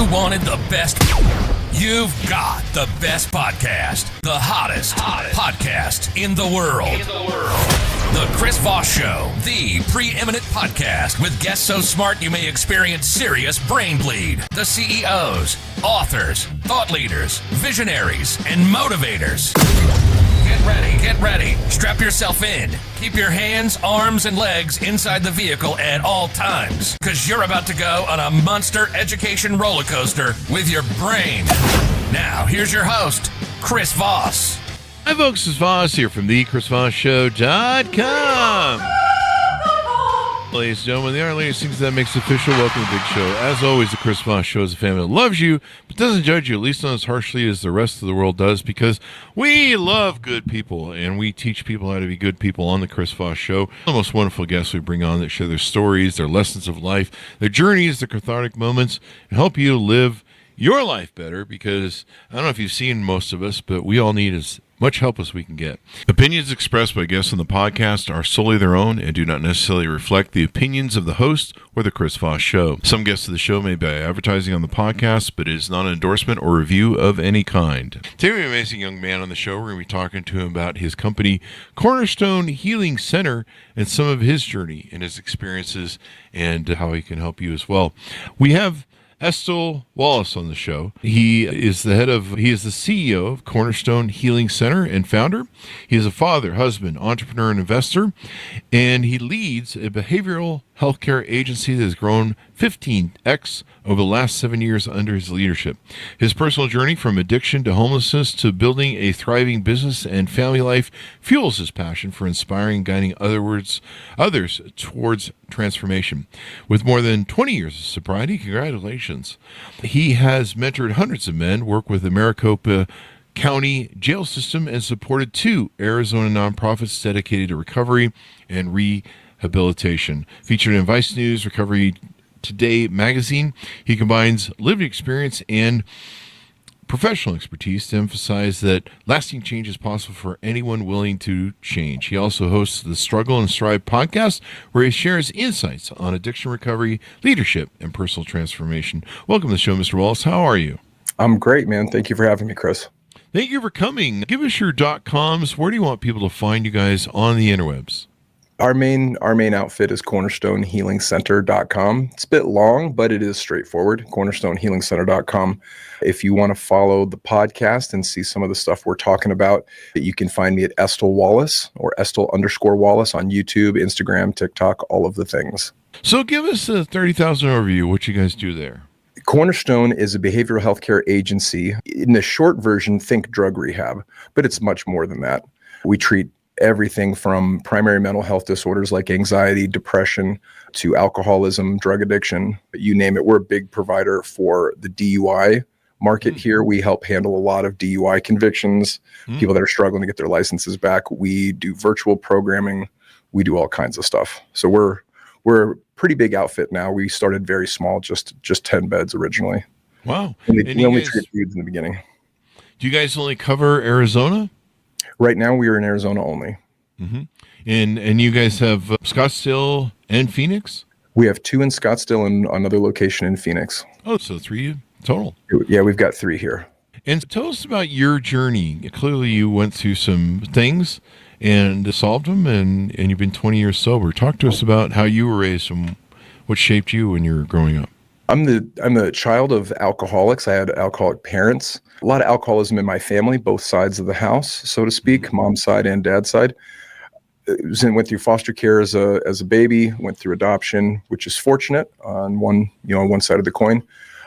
You wanted the best. You've got the best podcast. The hottest podcast in the world. The Chris Voss Show, the preeminent podcast with guests so smart you may experience serious brain bleed. The CEOs, authors, thought leaders, visionaries, and motivators. Get ready. Strap yourself in. Keep your hands, arms, and legs inside the vehicle at all times, because you're about to go on a monster education roller coaster with your brain. Now, here's your host, Chris Voss. Hi, folks. It's Voss here from the ChrisVossShow.com. Ladies and gentlemen, the latest things that makes official. Welcome to the big show. As always, the Chris Voss Show is a family that loves you, but doesn't judge you, at least not as harshly as the rest of the world does, because we love good people, and we teach people how to be good people on the Chris Voss Show. The most wonderful guests we bring on that share their stories, their lessons of life, their journeys, their cathartic moments, and help you live your life better, because I don't know if you've seen most of us, but we all need as much help as we can get. Opinions expressed by guests on the podcast are solely their own and do not necessarily reflect the opinions of the host or the Chris Voss Show. Some guests of the show may be advertising on the podcast, but it is not an endorsement or review of any kind. Today we have an amazing young man on the show. We're going to be talking to him about his company, Cornerstone Healing Center, and some of his journey and his experiences and how he can help you as well. We have Estle Wallace on the show. He is the CEO of Cornerstone Healing Center and founder. He is a father, husband, entrepreneur, and investor, and he leads a behavioral healthcare agency that has grown 15x over the last 7 years under his leadership. His personal journey from addiction to homelessness to building a thriving business and family life fuels his passion for inspiring and guiding others towards transformation. With more than 20 years of sobriety, congratulations. He has mentored hundreds of men, worked with the Maricopa County jail system, and supported 2 Arizona nonprofits dedicated to recovery and rehabilitation. Featured in Vice News, Recovery Today magazine, he combines lived experience and professional expertise to emphasize that lasting change is possible for anyone willing to change. He also hosts the Struggle and Strive podcast, where he shares insights on addiction recovery, leadership, and personal transformation. Welcome to the show, Mr. Wallace. How are you? I'm great, man. Thank you for having me, Chris. Thank you for coming. Give us your .coms. Where do you want people to find you guys on the interwebs? Our main outfit is cornerstonehealingcenter.com. It's a bit long, but it is straightforward. cornerstonehealingcenter.com. If you want to follow the podcast and see some of the stuff we're talking about, you can find me at Estle Wallace or Estle_Wallace on YouTube, Instagram, TikTok, all of the things. So give us a 30,000 overview. What you guys do there? Cornerstone is a behavioral healthcare agency. In the short version, think drug rehab, but it's much more than that. We treat everything from primary mental health disorders like anxiety, depression, to alcoholism, drug addiction, you name it. We're a big provider for the DUI market here. We help handle a lot of DUI convictions, people that are struggling to get their licenses back. We do virtual programming. We do all kinds of stuff. So we're a pretty big outfit now. We started very small, just 10 beds originally. Wow. And we only treated dudes in the beginning. Do you guys only cover Arizona? Right now, we are in Arizona only. Mm-hmm. And you guys have Scottsdale and Phoenix? We have 2 in Scottsdale and another location in Phoenix. Oh, so 3 total. Yeah, we've got 3 here. And tell us about your journey. Clearly, you went through some things and solved them, and you've been 20 years sober. Talk to us about how you were raised and what shaped you when you were growing up. I'm the child of alcoholics. I had alcoholic parents. A lot of alcoholism in my family, both sides of the house, so to speak, mom's side and dad's side. Went through foster care as a baby, went through adoption, which is fortunate on one side of the coin,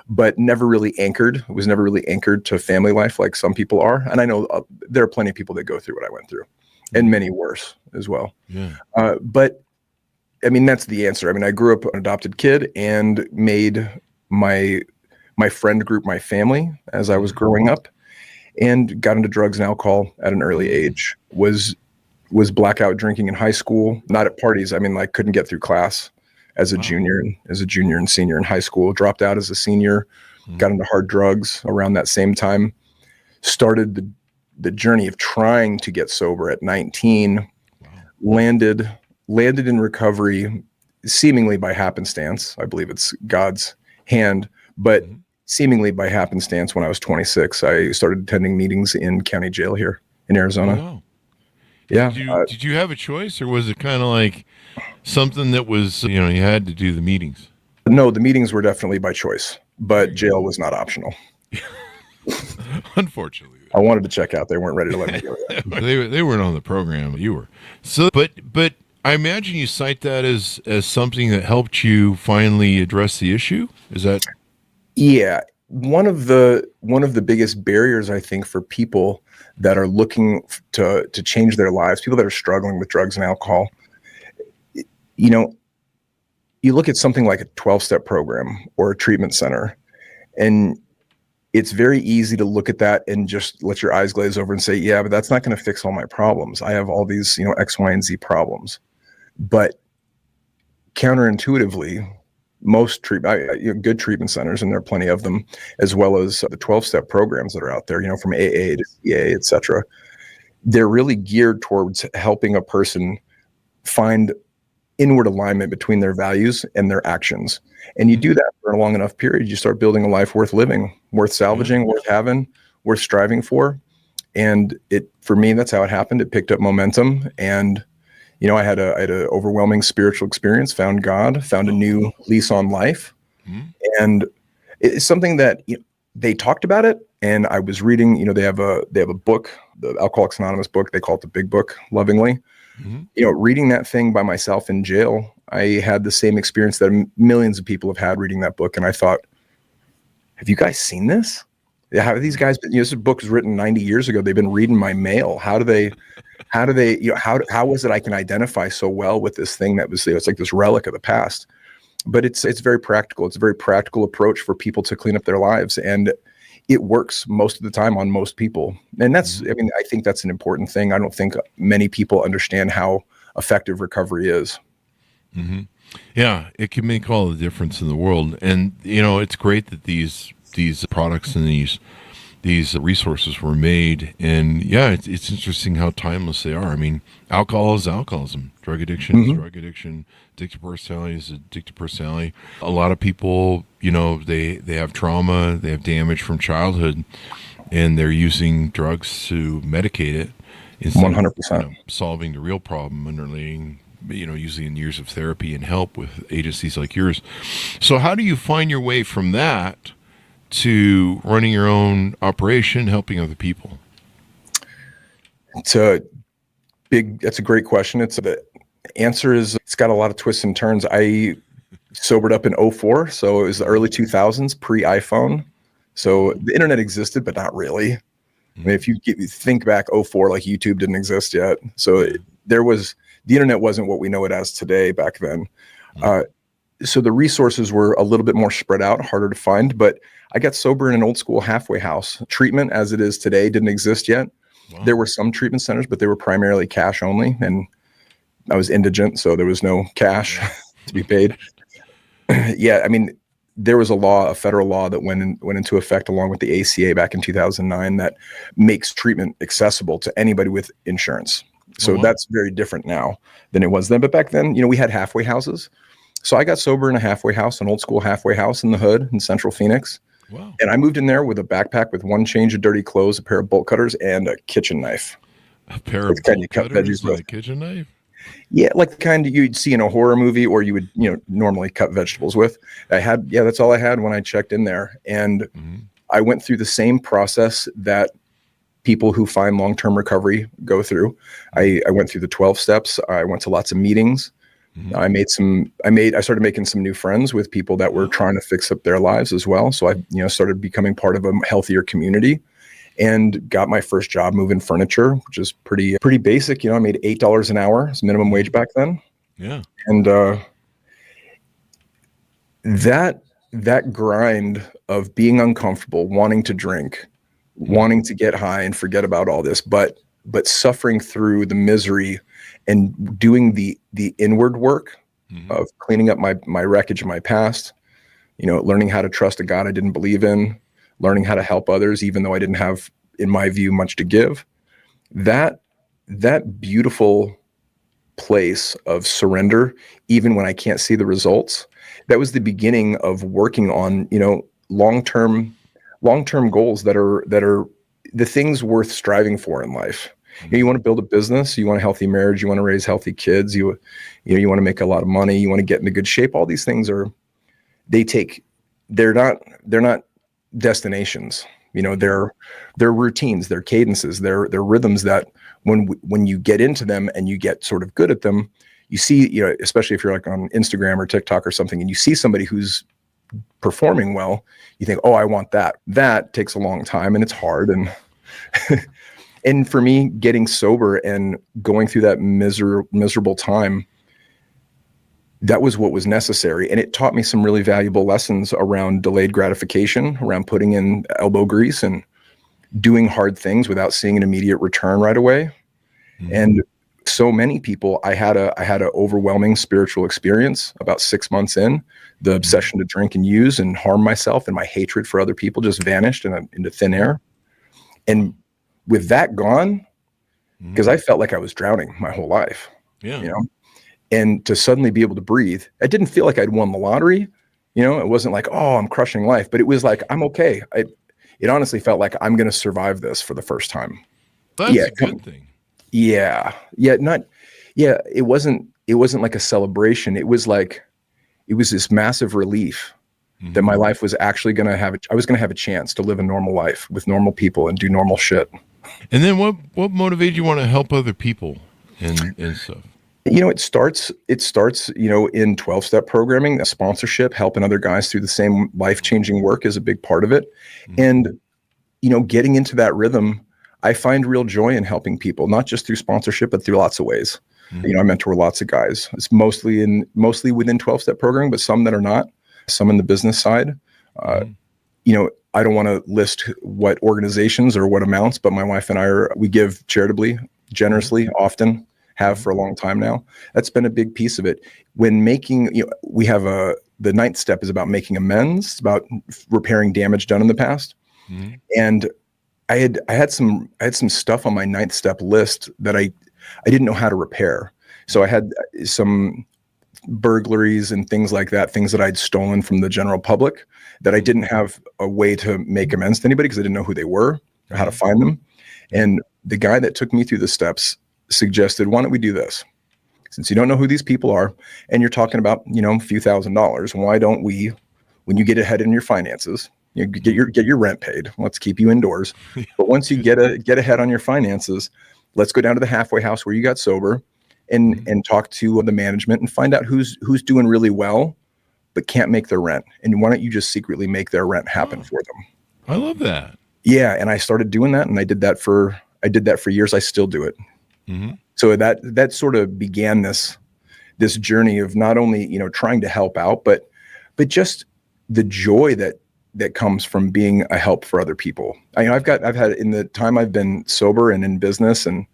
but never really anchored. It was never really anchored to family life like some people are. And I know there are plenty of people that go through what I went through, and many worse as well. Yeah. But I mean, that's the answer. I mean, I grew up an adopted kid and made my friend group my family as I was growing up, and got into drugs and alcohol at an early age. Was blackout drinking in high school, not at parties. I mean, like, couldn't get through class as a junior and senior in high school. Dropped out as a senior, got into hard drugs around that same time. Started the journey of trying to get sober at 19. Landed in recovery seemingly by happenstance. I believe it's God's hand, but seemingly by happenstance, when I was 26, I started attending meetings in county jail here in Arizona. Oh, wow. Yeah. Did you have a choice, or was it kind of like something that was, you had to do the meetings? No, the meetings were definitely by choice, but jail was not optional. Unfortunately. I wanted to check out. They weren't ready to let me go yet. They weren't on the program. You were. So, but I imagine you cite that as something that helped you finally address the issue. Is that? Yeah. One of the biggest barriers, I think, for people that are looking to change their lives, people that are struggling with drugs and alcohol, you look at something like a 12-step program or a treatment center, and it's very easy to look at that and just let your eyes glaze over and say, yeah, but that's not going to fix all my problems. I have all these, X, Y, and Z problems. But counterintuitively, most good treatment centers, and there are plenty of them, as well as the 12-step programs that are out there, from AA to CA, et cetera, they're really geared towards helping a person find inward alignment between their values and their actions. And you do that for a long enough period, you start building a life worth living, worth salvaging, worth having, worth striving for. And for me, that's how it happened. It picked up momentum, and I had a overwhelming spiritual experience, found God, found a new lease on life. And it's something that they talked about it. And I was reading, they have a book, the Alcoholics Anonymous book. They call it the Big Book, lovingly. Reading that thing by myself in jail, I had the same experience that millions of people have had reading that book. And I thought, have you guys seen this? How are these guys? This book was written 90 years ago. They've been reading my mail. How was it I can identify so well with this thing that was, it's like this relic of the past, but it's very practical. It's a very practical approach for people to clean up their lives. And it works most of the time on most people. And that's, I think that's an important thing. I don't think many people understand how effective recovery is. Mm-hmm. Yeah, it can make all the difference in the world. And, it's great that these products and these resources were made. And yeah, it's interesting how timeless they are. I mean, alcohol is alcoholism, drug addiction is drug addiction, addictive personality is addictive personality. A lot of people, they have trauma, they have damage from childhood, and they're using drugs to medicate it instead 100%. of solving the real problem underlying, using years of therapy and help with agencies like yours. So how do you find your way from that to running your own operation, helping other people? That's a great question. The answer is, it's got a lot of twists and turns. I sobered up in 2004. So it was the early 2000s, pre-iPhone. So the internet existed, but not really. I mean, if you think back 2004, like YouTube didn't exist yet. So the internet wasn't what we know it as today back then. So the resources were a little bit more spread out, harder to find, but I got sober in an old school halfway house. Treatment as it is today didn't exist yet. Wow. There were some treatment centers, but they were primarily cash only. And I was indigent, so there was no cash to be paid. Yeah, I mean, there was a federal law that went into effect along with the ACA back in 2009 that makes treatment accessible to anybody with insurance. So that's very different now than it was then. But back then, we had halfway houses. So I got sober in a halfway house, an old school halfway house in the hood in Central Phoenix. Wow. And I moved in there with a backpack with one change of dirty clothes, a pair of bolt cutters, and a kitchen knife. A pair of bolt cutters and a kitchen knife? Yeah, like the kind you'd see in a horror movie, or you would, normally cut vegetables with. That's all I had when I checked in there. And I went through the same process that people who find long-term recovery go through. I went through the 12 steps. I went to lots of meetings. I started making some new friends with people that were trying to fix up their lives as well. So I, started becoming part of a healthier community, and got my first job moving furniture, which is pretty basic. I made $8 an hour as minimum wage back then. Yeah. And that grind of being uncomfortable, wanting to drink, wanting to get high and forget about all this, but suffering through the misery and doing the inward work of cleaning up my wreckage of my past, learning how to trust a God I didn't believe in, learning how to help others, even though I didn't have, in my view, much to give. That beautiful place of surrender, even when I can't see the results, that was the beginning of working on, long-term goals that are the things worth striving for in life. You want to build a business, you want a healthy marriage, you want to raise healthy kids, you want to make a lot of money, you want to get into good shape. All these things they're not destinations. They're routines, they're cadences, they're rhythms that when you get into them and you get sort of good at them, you see, especially if you're like on Instagram or TikTok or something, and you see somebody who's performing well, you think, oh, I want that. That takes a long time and it's hard. And and for me, getting sober and going through that miserable time, that was what was necessary. And it taught me some really valuable lessons around delayed gratification, around putting in elbow grease and doing hard things without seeing an immediate return right away. Mm-hmm. And so many people, I had a overwhelming spiritual experience about 6 months in. The obsession to drink and use and harm myself and my hatred for other people just vanished into thin air. And with that gone, because I felt like I was drowning my whole life, and to suddenly be able to breathe, I didn't feel like I'd won the lottery. It wasn't like, oh, I'm crushing life, but it was like, I'm okay. It honestly felt like I'm going to survive this for the first time. That's a good thing. Yeah. It wasn't like a celebration. It was this massive relief that my life was actually going to have, I was going to have a chance to live a normal life with normal people and do normal shit. And then what motivated you want to help other people and stuff? It starts, in 12-step programming, sponsorship, helping other guys through the same life-changing work is a big part of it. And, getting into that rhythm, I find real joy in helping people, not just through sponsorship, but through lots of ways. I mentor lots of guys. It's mostly within 12-step programming, but some that are not, some in the business side. I don't want to list what organizations or what amounts, but my wife and we give charitably, generously, often, have for a long time now. That's been a big piece of it. When making, we have the 9th step is about making amends. It's about repairing damage done in the past. And I had some stuff on my 9th step list that I didn't know how to repair. So I had some burglaries and things like that, things that I'd stolen from the general public that I didn't have a way to make amends to anybody because I didn't know who they were or how to find them. And the guy that took me through the steps suggested, why don't we do this? Since you don't know who these people are and you're talking about, a few $1,000s, why don't we, when you get ahead in your finances, get your rent paid, let's keep you indoors. But once you get ahead on your finances, let's go down to the halfway house where you got sober and talk to the management and find out who's doing really well, but can't make their rent. And why don't you just secretly make their rent happen for them? I love that. Yeah. And I started doing that, and I did that for years. I still do it. So that sort of began this journey of not only, trying to help out, but just the joy that comes from being a help for other people. I've had in the time I've been sober and in business and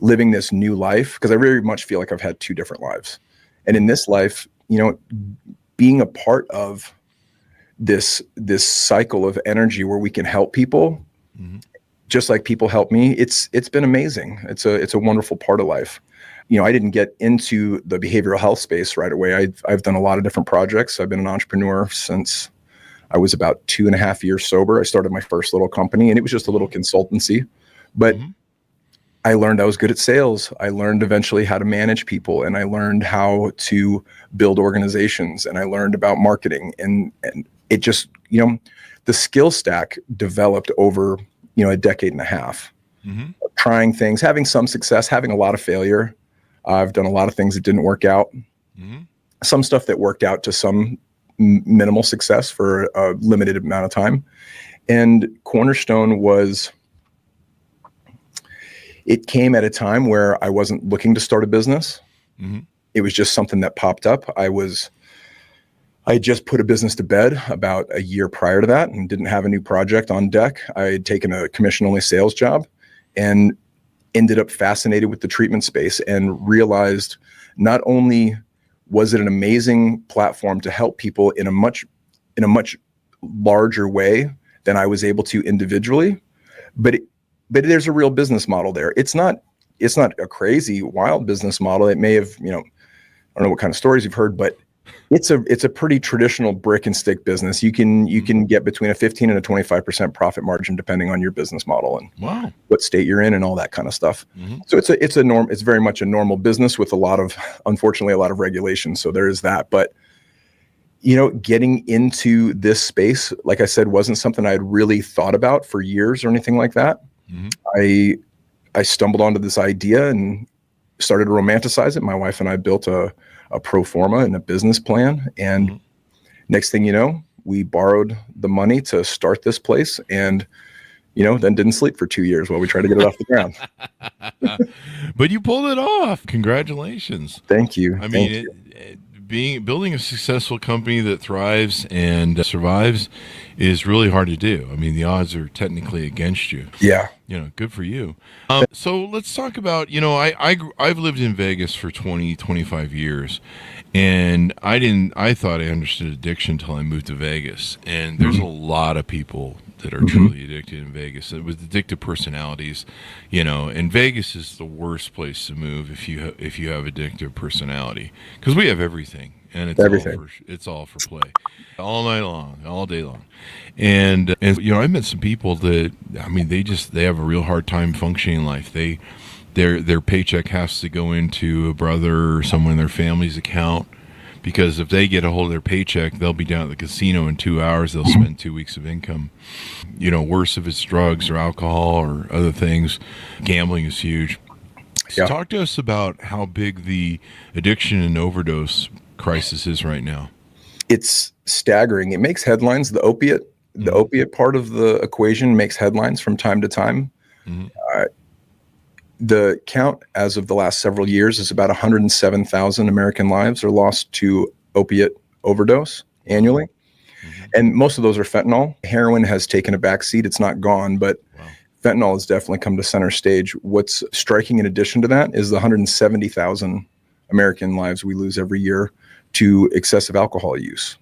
living this new life, because I very much feel like I've had two different lives. And in this life, being a part of this cycle of energy where we can help people, just like people help me, it's been amazing. It's a wonderful part of life. I didn't get into the behavioral health space right away. I've done a lot of different projects. I've been an entrepreneur since I was about 2.5 years sober. I started my first little company, and it was just a little consultancy, but I learned I was good at sales. I learned eventually how to manage people, and I learned how to build organizations, and I learned about marketing, and it just, the skill stack developed over, a decade and a half, trying things, having some success, having a lot of failure. I've done a lot of things that didn't work out, some stuff that worked out to some minimal success for a limited amount of time. And Cornerstone it came at a time where I wasn't looking to start a business. It was just something that popped up. I just put a business to bed about a year prior to that and didn't have a new project on deck. I had taken a commission-only sales job and ended up fascinated with the treatment space and realized not only was it an amazing platform to help people in a much larger way than I was able to individually, but there's a real business model there. It's not a crazy wild business model. It may have, I don't know what kind of stories you've heard, but It's a pretty traditional brick and stick business. You can get between a 15 and a 25% profit margin depending on your business model and Wow. what state you're in and all that kind of stuff. Mm-hmm. So it's very much a normal business with unfortunately a lot of regulation. So there is that. But getting into this space, like I said, wasn't something I had really thought about for years or anything like that. Mm-hmm. I stumbled onto this idea and started to romanticize it. My wife and I built a pro forma and a business plan. And next thing you know, we borrowed the money to start this place and, then didn't sleep for 2 years while we tried to get it off the ground. But you pulled it off. Congratulations. Thank you. I mean, building a successful company that thrives and survives is really hard to do. I mean, the odds are technically against you. Yeah. Good for you. So let's talk about, I've lived in Vegas for 25 years, and I thought I understood addiction until I moved to Vegas. And there's a lot of people that are truly addicted in Vegas with addictive personalities, and Vegas is the worst place to move if you have addictive personality, because we have everything, and it's all for play, all night long, all day long. And I met some people that, I mean, they have a real hard time functioning in life. Their paycheck has to go into a brother or someone in their family's account, because if they get a hold of their paycheck, they'll be down at the casino in 2 hours. They'll spend 2 weeks of income. Worse if it's drugs or alcohol or other things. Gambling is huge. So talk to us about how big the addiction and overdose crisis is right now. It's staggering. It makes headlines. The opiate part of the equation makes headlines from time to time. The count as of the last several years is about 107,000 American lives are lost to opiate overdose annually. And most of those are fentanyl. Heroin has taken a back seat. It's not gone, but fentanyl has definitely come to center stage. What's striking in addition to that is the 170,000 American lives we lose every year to excessive alcohol use.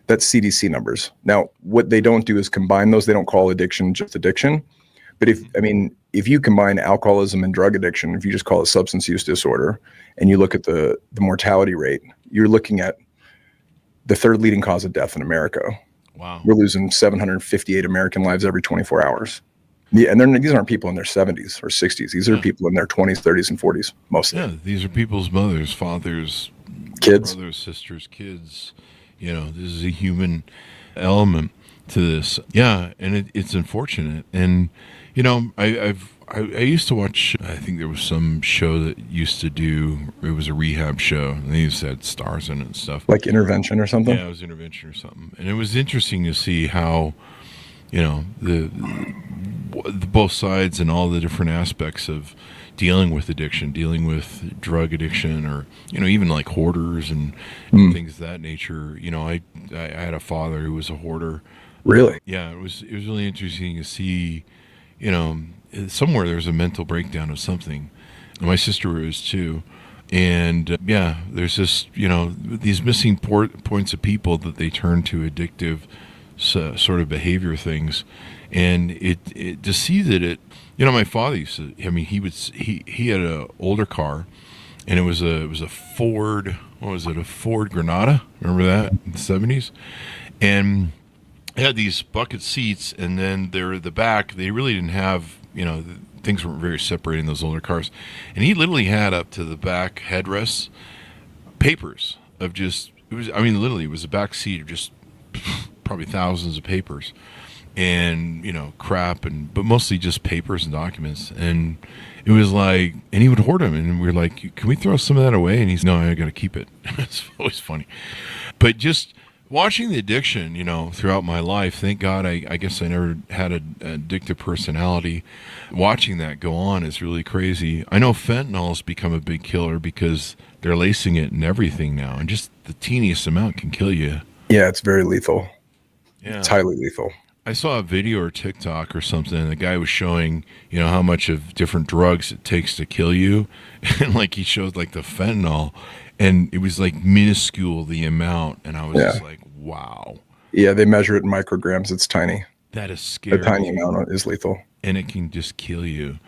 That's CDC numbers. Now, what they don't do is combine those. They don't call addiction just addiction. But if you combine alcoholism and drug addiction, if you just call it substance use disorder, and you look at the mortality rate, you're looking at the third leading cause of death in America. Wow. We're losing 758 American lives every 24 hours. Yeah, and these aren't people in their 70s or 60s. These are people in their 20s, 30s, and 40s, mostly. Yeah, these are people's mothers, fathers, kids, brothers, sisters, kids. This is a human element to this. Yeah, and it's unfortunate. And I used to watch, I think there was some show that used to do, it was a rehab show, and they used to have stars in it and stuff. Like Intervention or something? Yeah, it was Intervention or something. And it was interesting to see how, the both sides and all the different aspects of dealing with addiction, dealing with drug addiction, or, even like hoarders and things of that nature. I had a father who was a hoarder. Really? Yeah, it was really interesting to see, somewhere there's a mental breakdown of something. And my sister was too. And there's this, these missing points of people that they turn to addictive sort of behavior things. And it to see that my father used to, he had an older car, and it was a Ford, a Ford Granada, remember that, in the 70s? And it had these bucket seats, and then the back, they really didn't have, things weren't very separated in those older cars. And he literally had up to the back headrests papers of just, it was a back seat of just probably thousands of papers. And crap, but mostly just papers and documents. And it was like, and he would hoard them, and we were like, can we throw some of that away? And he's, no, I got to keep it. It's always funny. But just watching the addiction, throughout my life, thank God, I guess I never had an addictive personality. Watching that go on is really crazy. I know fentanyl has become a big killer because they're lacing it in everything now, and just the teeniest amount can kill you. Yeah, it's very lethal. Yeah. It's highly lethal. I saw a video or TikTok or something, and the guy was showing, how much of different drugs it takes to kill you. And he showed the fentanyl, and it was minuscule, the amount. And I was just like, wow. Yeah, they measure it in micrograms. It's tiny. That is scary. A tiny amount is lethal. And it can just kill you.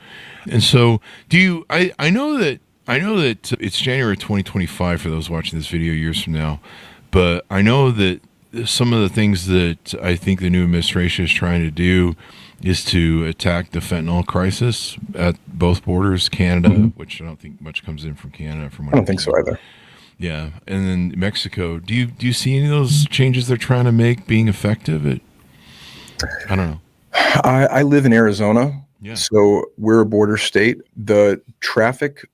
And so I know that I know that it's January 2025 for those watching this video years from now, but I know that some of the things that I think the new administration is trying to do is to attack the fentanyl crisis at both borders, Canada, which I don't think much comes in from Canada. From what I don't think so either. Yeah, and then Mexico. Do you see any of those changes they're trying to make being effective? I don't know. I live in Arizona, so we're a border state. The traffic,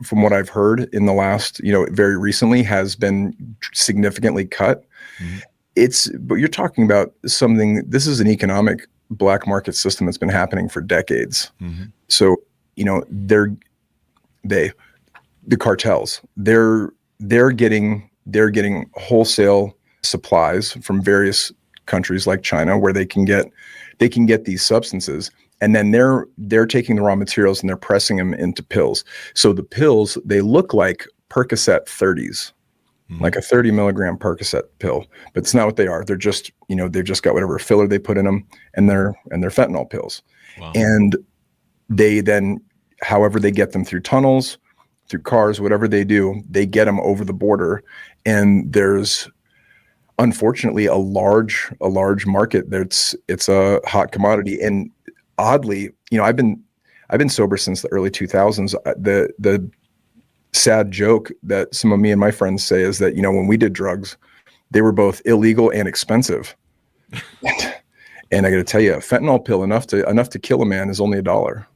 from what I've heard in the last, very recently, has been significantly cut. But you're talking about something. This is an economic black market system that's been happening for decades. So the cartels, they're getting wholesale supplies from various countries like China, where they can get these substances, and then they're taking the raw materials and they're pressing them into pills. So the pills, they look like Percocet 30s, like a 30 milligram Percocet pill, but it's not what they are. They're just, they've just got whatever filler they put in them, and they're fentanyl pills. Wow. And they then, however they get them, through tunnels, through cars, whatever they do, they get them over the border. And there's unfortunately a large market. It's a hot commodity. And oddly, I've been sober since the early 2000s. The sad joke that some of me and my friends say is that, when we did drugs, they were both illegal and expensive. And I got to tell you, a fentanyl pill enough to kill a man is only $1.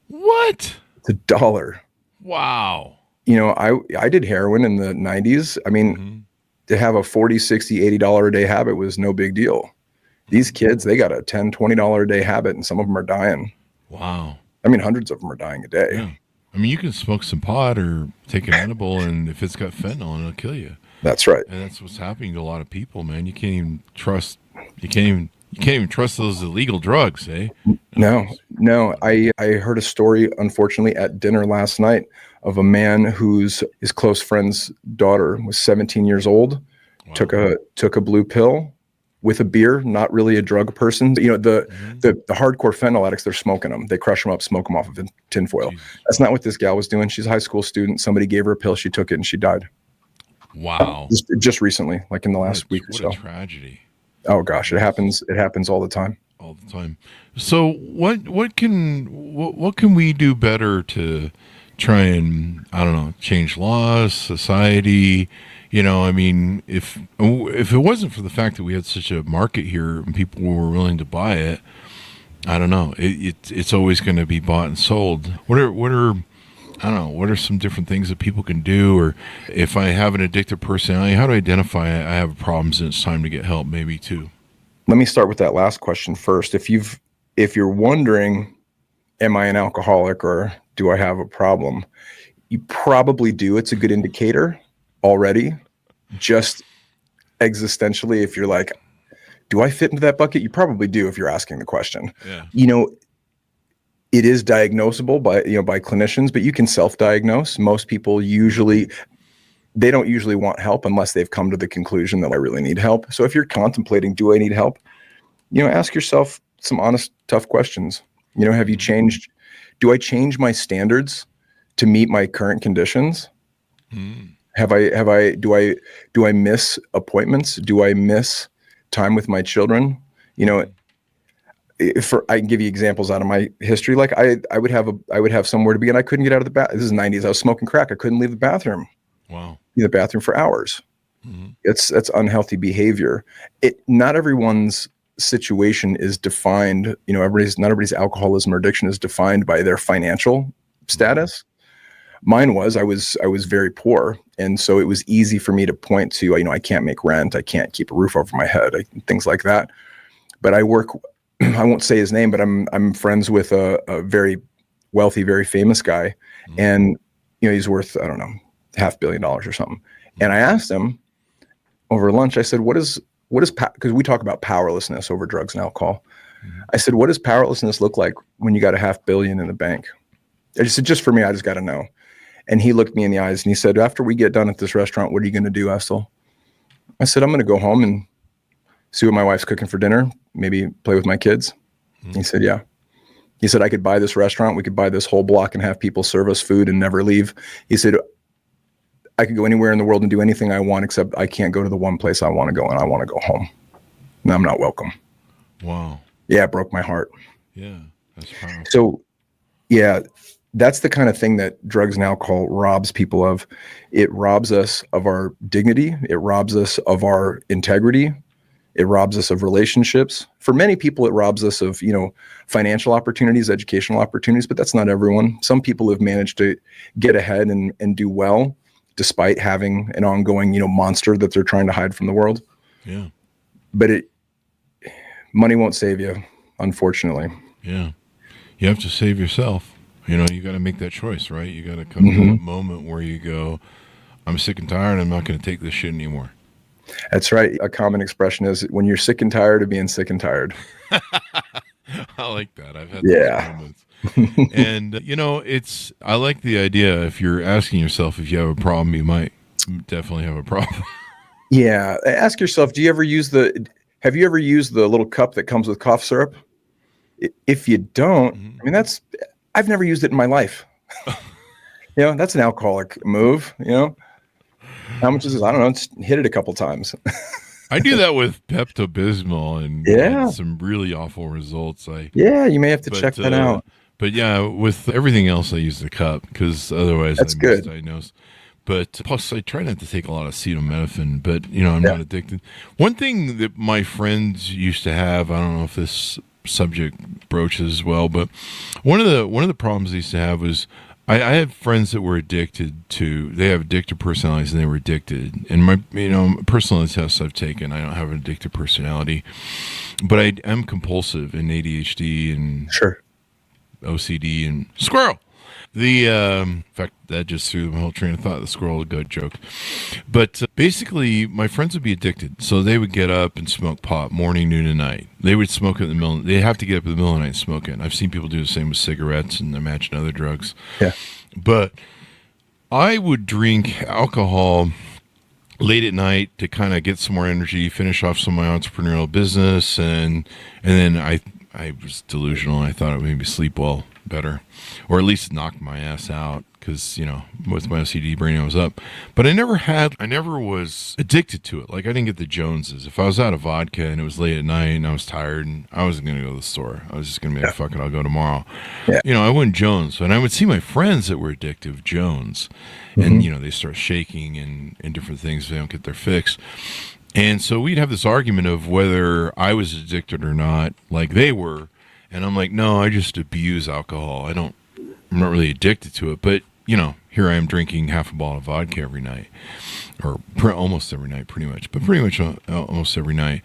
What? It's $1. Wow. I did heroin in the 90s. I mean, to have a $40, $60, $80 a day habit was no big deal. These kids, they got a $10, $20 a day habit, and some of them are dying. Wow. I mean, hundreds of them are dying a day. Yeah. I mean, you can smoke some pot or take an edible, and if it's got fentanyl, it'll kill you. That's right. And that's what's happening to a lot of people, man. You can't even trust those illegal drugs, eh? No. I heard a story, unfortunately, at dinner last night of a man his close friend's daughter was 17 years old, took a blue pill with a beer, not really a drug person. The hardcore fentanyl addicts, they're smoking them. They crush them up, smoke them off of tinfoil. Jesus. That's not what this gal was doing. She's a high school student. Somebody gave her a pill. She took it and she died. Wow. Just recently, like in the last week or so. What a tragedy. Oh gosh, it happens. It happens all the time. All the time. So what can we do better to try and, I don't know, change laws, society? I mean, if it wasn't for the fact that we had such a market here and people were willing to buy it, I don't know. It's always going to be bought and sold. What are some different things that people can do? Or if I have an addictive personality, how do I identify I have problems and it's time to get help maybe too? Let me start with that last question first. If you're wondering, am I an alcoholic or do I have a problem? You probably do. It's a good indicator already. Just existentially, if you're like, do I fit into that bucket? You probably do if you're asking the question. Yeah. It is diagnosable by clinicians, but you can self-diagnose. Most people they don't usually want help unless they've come to the conclusion that I really need help. So if you're contemplating, do I need help? Ask yourself some honest, tough questions. Have you changed? Do I change my standards to meet my current conditions? Do I miss appointments? Do I miss time with my children? I can give you examples out of my history. Like I would have somewhere to be and I couldn't get out of the bath. This is the 90s. I was smoking crack. I couldn't leave the bathroom. Wow. In the bathroom for hours. That's unhealthy behavior. Not everyone's situation is defined. Not everybody's alcoholism or addiction is defined by their financial status. Mine was, I was very poor. And so it was easy for me to point to, I can't make rent. I can't keep a roof over my head, things like that. But I won't say his name, but I'm friends with a very wealthy, very famous guy. And, he's worth, I don't know, $500 million or something. And I asked him over lunch, I said, because we talk about powerlessness over drugs and alcohol. I said, what does powerlessness look like when you got $500 million in the bank? I just said, just for me, I just got to know. And he looked me in the eyes and he said, after we get done at this restaurant, what are you going to do, Estle? I said, I'm going to go home and see what my wife's cooking for dinner, maybe play with my kids. He said, yeah. He said, I could buy this restaurant. We could buy this whole block and have people serve us food and never leave. He said, I could go anywhere in the world and do anything I want, except I can't go to the one place I want to go, and I want to go home. And I'm not welcome. Wow. Yeah, it broke my heart. Yeah, that's powerful. So, yeah, that's the kind of thing that drugs and alcohol robs people of. It robs us of our dignity. It robs us of our integrity. It robs us of relationships. For many people, it robs us of, financial opportunities, educational opportunities, but that's not everyone. Some people have managed to get ahead and do well, despite having an ongoing, monster that they're trying to hide from the world. Yeah. But money won't save you, unfortunately. Yeah. You have to save yourself. You got to make that choice, right? You got to come to that moment where you go, I'm sick and tired. I'm not going to take this shit anymore. That's right. A common expression is when you're sick and tired of being sick and tired. I like that. I've had those moments. And, I like the idea, if you're asking yourself if you have a problem, you might definitely have a problem. Yeah. Ask yourself, have you ever used the little cup that comes with cough syrup? If you don't, I've never used it in my life. That's an alcoholic move, How much is this? I don't know. Just hit it a couple times. I do that with Pepto-Bismol and had some really awful results. You may have to check that out. But yeah, with everything else, I use the cup because otherwise I'm misdiagnosed. But plus, I try not to take a lot of acetaminophen, but I'm not addicted. One thing that my friends used to have, I don't know if this subject broaches as well, but one of the problems they used to have was I had friends that were they have addictive personalities and they were addicted. And my, personality tests I've taken, I don't have an addictive personality, but I am compulsive in ADHD and OCD and squirrel. In fact, that just threw my whole train of thought, the squirrel goat joke. But basically, my friends would be addicted. So they would get up and smoke pot morning, noon, and night. They would smoke it in the middle. They have to get up in the middle of the night and smoke it. And I've seen people do the same with cigarettes and imagine other drugs. Yeah. But I would drink alcohol late at night to kind of get some more energy, finish off some of my entrepreneurial business. And then I was delusional. I thought it would make me sleep well better, or at least knock my ass out, because with my OCD brain I was up. But I never was addicted to it. Like, I didn't get the Joneses. If I was out of vodka and it was late at night and I was tired and I wasn't going to go to the store, I was just going to be like, fuck it, I'll go tomorrow. I wouldn't Jones. And I would see my friends that were addictive Jones, and they start shaking and different things if they don't get their fix. And so we'd have this argument of whether I was addicted or not, like they were. And I'm like, no, I just abuse alcohol. I'm not really addicted to it. But, here I am drinking half a bottle of vodka every night, or almost every night, pretty much. But pretty much almost every night.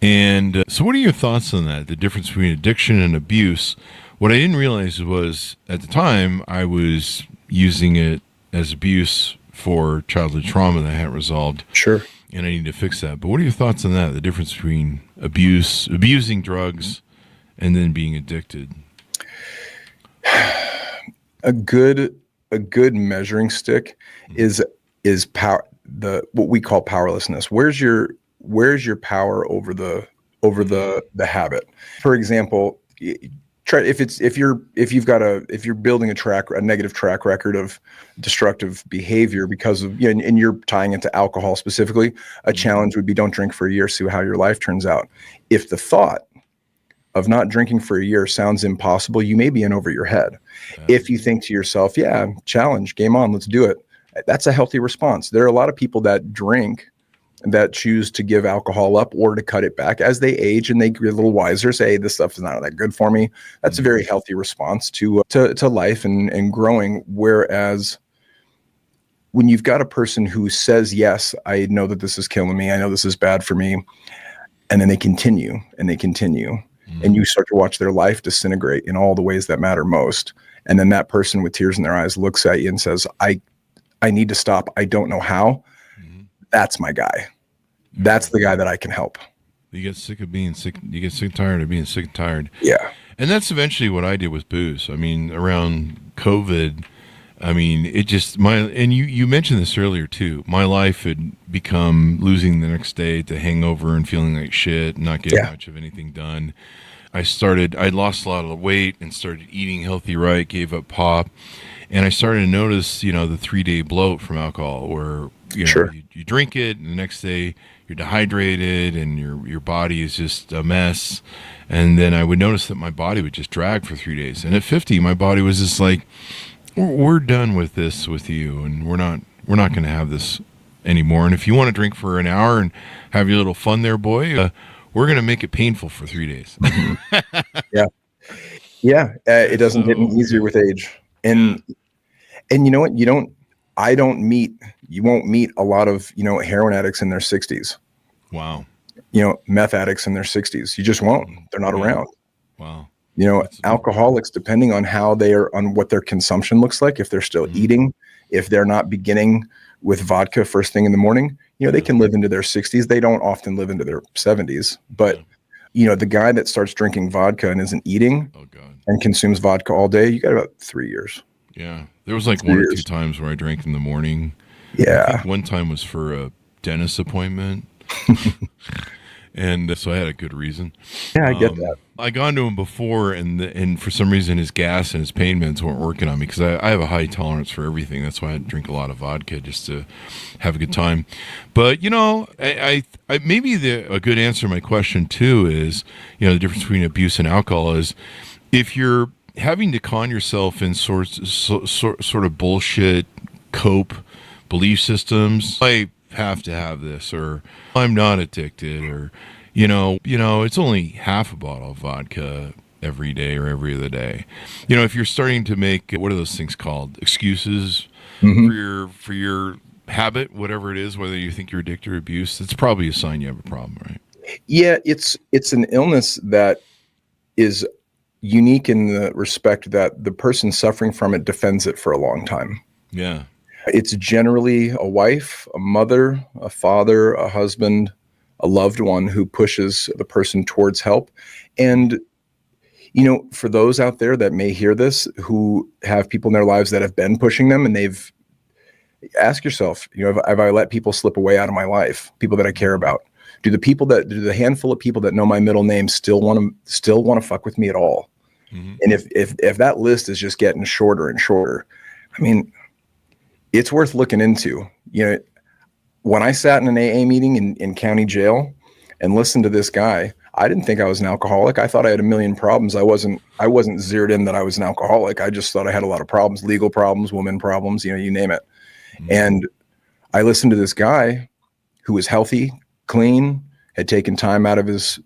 And so what are your thoughts on that, the difference between addiction and abuse? What I didn't realize was, at the time, I was using it as abuse for childhood trauma that I hadn't resolved. Sure. And I need to fix that. But what are your thoughts on that, the difference between abusing drugs and then being addicted? A good measuring stick is power, what we call powerlessness. Where's your power over the habit? For example, if you're building a negative track record of destructive behavior because of, and you're tying it to alcohol specifically, a challenge would be, don't drink for a year, see how your life turns out. If the thought of not drinking for a year sounds impossible, you may be in over your head. If you think to yourself, challenge, game on, let's do it. That's a healthy response. There are a lot of people that drink that choose to give alcohol up or to cut it back as they age and they get a little wiser, say, hey, this stuff is not that good for me. That's a very healthy response to life and growing. Whereas when you've got a person who says, yes, I know that this is killing me, I know this is bad for me, and then they continue and they continue, and you start to watch their life disintegrate in all the ways that matter most. And then that person with tears in their eyes looks at you and says, I need to stop. I don't know how. That's my guy. That's the guy that I can help. You get sick of being sick. You get sick and tired of being sick and tired. Yeah. And that's eventually what I did with booze. I mean, around COVID, I mean, it just and you mentioned this earlier too. My life had become losing the next day to hangover and feeling like shit, not getting much of anything done. I lost a lot of weight and started eating healthy right, gave up pop, and I started to notice, the 3-day bloat from alcohol, where you drink it and the next day you're dehydrated and your body is just a mess. And then I would notice that my body would just drag for 3 days. And at 50, my body was just like, we're done with this with you, and we're not going to have this anymore. And if you want to drink for an hour and have your little fun there, boy, we're going to make it painful for 3 days. It doesn't get any easier with age. And you know what? You won't meet a lot of, heroin addicts in their 60s. Wow. Meth addicts in their 60s. You just won't. They're not around. Wow. Alcoholics, depending on how they are, on what their consumption looks like, if they're still eating, if they're not beginning with vodka first thing in the morning, they can live into their 60s. They don't often live into their 70s. But, the guy that starts drinking vodka and isn't eating and consumes vodka all day, you got about 3 years. Yeah. There was like 1 or 2 times where I drank in the morning. Yeah. I think one time was for a dentist appointment. And so I had a good reason. Yeah, I get that. I gone to him before, and for some reason his gas and his pain meds weren't working on me, because I have a high tolerance for everything. That's why I drink a lot of vodka, just to have a good time. But I maybe a good answer to my question too is, the difference between abuse and alcohol is, if you're having to con yourself in sort of bullshit cope belief systems, I have to have this, or I'm not addicted, or it's only half a bottle of vodka every day or every other day. If you're starting to make, what are those things called, excuses for your habit, whatever it is, whether you think you're addicted or abuse, it's probably a sign you have a problem, right? Yeah, it's an illness that is unique in the respect that the person suffering from it defends it for a long time. Yeah. It's generally a wife, a mother, a father, a husband, a loved one who pushes the person towards help. And, for those out there that may hear this, who have people in their lives that have been pushing them, and ask yourself, have I let people slip away out of my life, people that I care about? Do the handful of people that know my middle name still want to fuck with me at all? Mm-hmm. And if that list is just getting shorter and shorter, I mean, it's worth looking into. When I sat in an AA meeting in county jail and listened to this guy, I didn't think I was an alcoholic. I thought I had a million problems. I wasn't zeroed in that I was an alcoholic. I just thought I had a lot of problems, legal problems, woman problems, you name it. Mm-hmm. And I listened to this guy who was healthy, clean, had taken time out of his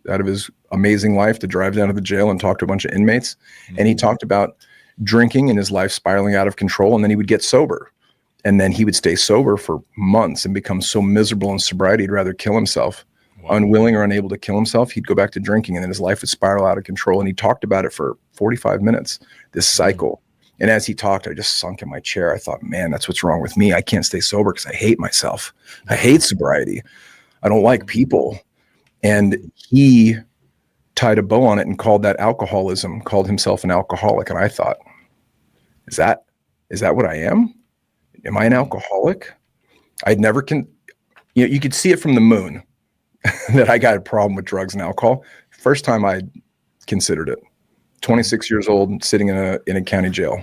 amazing life to drive down to the jail and talk to a bunch of inmates. Mm-hmm. And he talked about drinking and his life spiraling out of control. And then he would get sober. And then he would stay sober for months and become so miserable in sobriety, he'd rather kill himself. Wow. Unwilling or unable to kill himself, he'd go back to drinking, and then his life would spiral out of control. And he talked about it for 45 minutes, this cycle. And as he talked, I just sunk in my chair. I thought, man, that's what's wrong with me. I can't stay sober because I hate myself. I hate sobriety. I don't like people. And he tied a bow on it and called that alcoholism, called himself an alcoholic. And I thought, is that what I am? Am I an alcoholic? I'd never you could see it from the moon that I got a problem with drugs and alcohol. First time I considered it. 26 years old, sitting in a county jail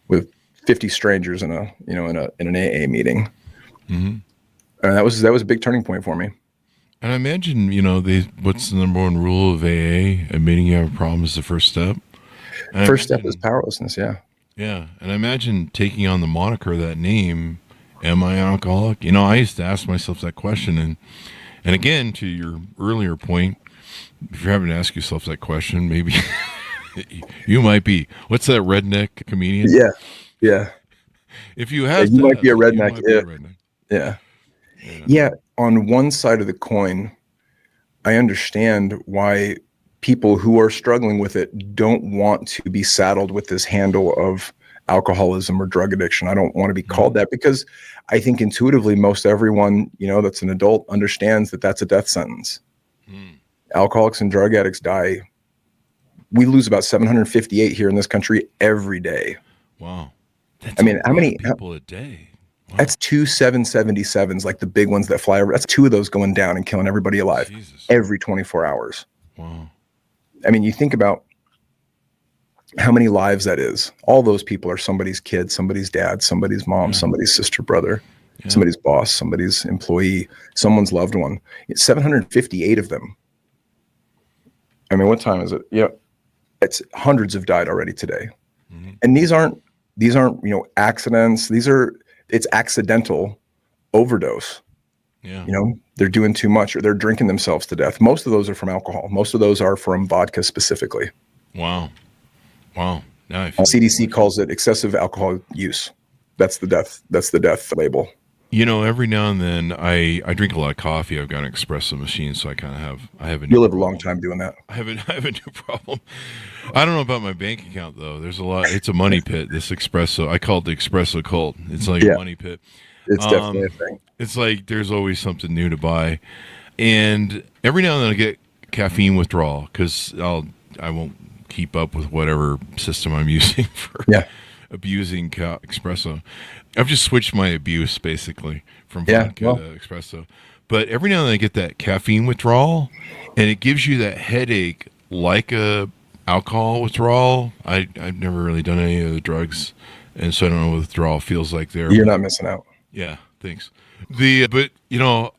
with 50 strangers in an AA meeting. Mm-hmm. And that was a big turning point for me. And I imagine, what's the number one rule of AA? Admitting you have a problem is the first step. First step is powerlessness. Yeah. Yeah, and I imagine taking on the moniker of that name, am I an alcoholic? I used to ask myself that question, and again, to your earlier point, if you're having to ask yourself that question, maybe you might be. What's that redneck comedian? Yeah. If you have, you might be a redneck. Yeah. On one side of the coin, I understand why people who are struggling with it don't want to be saddled with this handle of alcoholism or drug addiction. I don't want to be called that, because I think intuitively most everyone, that's an adult understands that that's a death sentence. Alcoholics and drug addicts die. We lose about 758 here in this country every day. Wow. That's I mean, how many people a day? Wow. That's 2 777s, like the big ones that fly over. That's 2 of those going down and killing everybody alive every 24 hours. Wow. I mean, you think about how many lives that is. All those people are somebody's kid, somebody's dad, somebody's mom, somebody's sister, brother, somebody's boss, somebody's employee, someone's loved one. It's 758 of them. I mean, what time is it? Yeah, it's hundreds have died already today. And these aren't accidents. It's accidental overdose. Yeah. They're doing too much or they're drinking themselves to death. Most of those are from alcohol. Most of those are from vodka specifically. Wow. Now CDC calls it excessive alcohol use. That's the death label. Every now and then I drink a lot of coffee. I've got an espresso machine, so I have a new You'll live a problem. long time doing that. I have a new problem. I don't know about my bank account though. There's a lot. It's a money pit. This espresso. I call it the espresso cult. It's like a money pit. It's definitely a thing. It's like there's always something new to buy, and every now and then I get caffeine withdrawal because I won't keep up with whatever system I'm using for abusing espresso. I've just switched my abuse basically from vodka to espresso. But every now and then I get that caffeine withdrawal, and it gives you that headache like a alcohol withdrawal. I've never really done any of the drugs, and so I don't know what withdrawal feels like there. You're not missing out. Yeah, thanks. But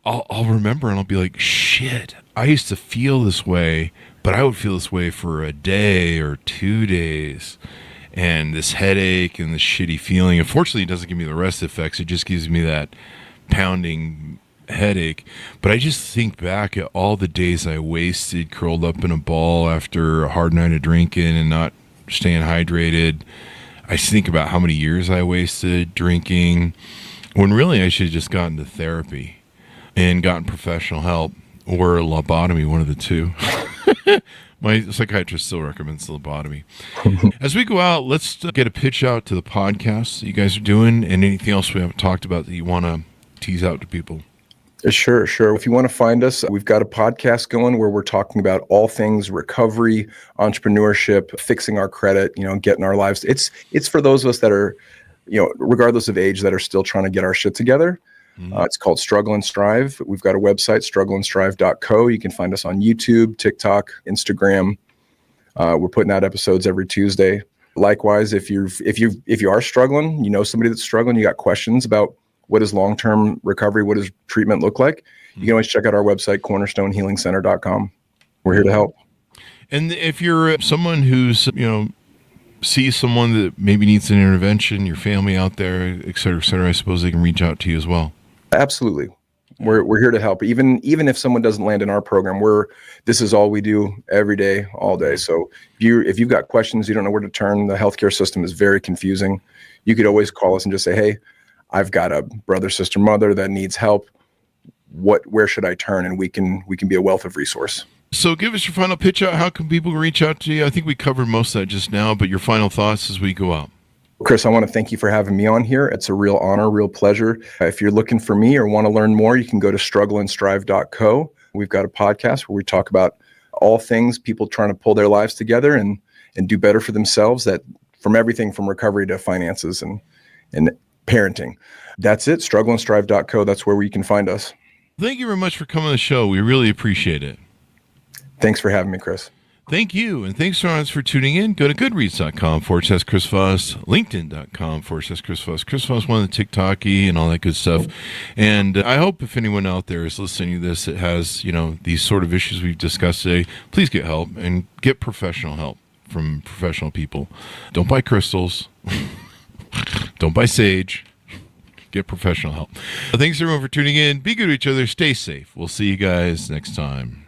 I'll remember and I'll be like, shit, I used to feel this way, but I would feel this way for a day or 2 days. And this headache and this shitty feeling, unfortunately, it doesn't give me the rest effects. It just gives me that pounding headache. But I just think back at all the days I wasted curled up in a ball after a hard night of drinking and not staying hydrated. I just think about how many years I wasted drinking, when really I should have just gotten to therapy and gotten professional help or a lobotomy, one of the two. My psychiatrist still recommends lobotomy. As we go out, let's get a pitch out to the podcast that you guys are doing and anything else we haven't talked about that you want to tease out to people. Sure. If you want to find us, we've got a podcast going where we're talking about all things recovery, entrepreneurship, fixing our credit, getting our lives. It's for those of us that are, regardless of age, that are still trying to get our shit together. It's called Struggle and Strive. We've got a website, struggleandstrive.to. You can find us on YouTube, TikTok, Instagram. We're putting out episodes every Tuesday. Likewise, if you are struggling, somebody that's struggling, you got questions about what is long-term recovery, what does treatment look like, you can always check out our website, cornerstonehealingcenter.com. We're here to help. And if you're someone who's, sees someone that maybe needs an intervention, your family out there, et cetera, I suppose they can reach out to you as well. Absolutely. We're here to help. Even if someone doesn't land in our program, this is all we do every day, all day. So if you've got questions, you don't know where to turn, the healthcare system is very confusing. You could always call us and just say, hey, I've got a brother, sister, mother that needs help. Where should I turn? And we can be a wealth of resource. So give us your final pitch out. How can people reach out to you? I think we covered most of that just now, but your final thoughts as we go out. Chris, I want to thank you for having me on here. It's a real honor, real pleasure. If you're looking for me or want to learn more, you can go to struggleandstrive.co. We've got a podcast where we talk about all things people trying to pull their lives together and do better for themselves, that from everything from recovery to finances and parenting. That's it, struggleandstrive.co. That's where you can find us. Thank you very much for coming on the show. We really appreciate it. Thanks for having me, Chris. Thank you. And thanks to our audience for tuning in. Go to goodreads.com/Chris Voss, LinkedIn.com/Chris Voss. Chris Voss, one of the TikTok-y and all that good stuff. And I hope if anyone out there is listening to this that has, these sort of issues we've discussed today, please get help and get professional help from professional people. Don't buy crystals. Don't buy sage. Get professional help. Thanks everyone for tuning in. Be good to each other. Stay safe. We'll see you guys next time.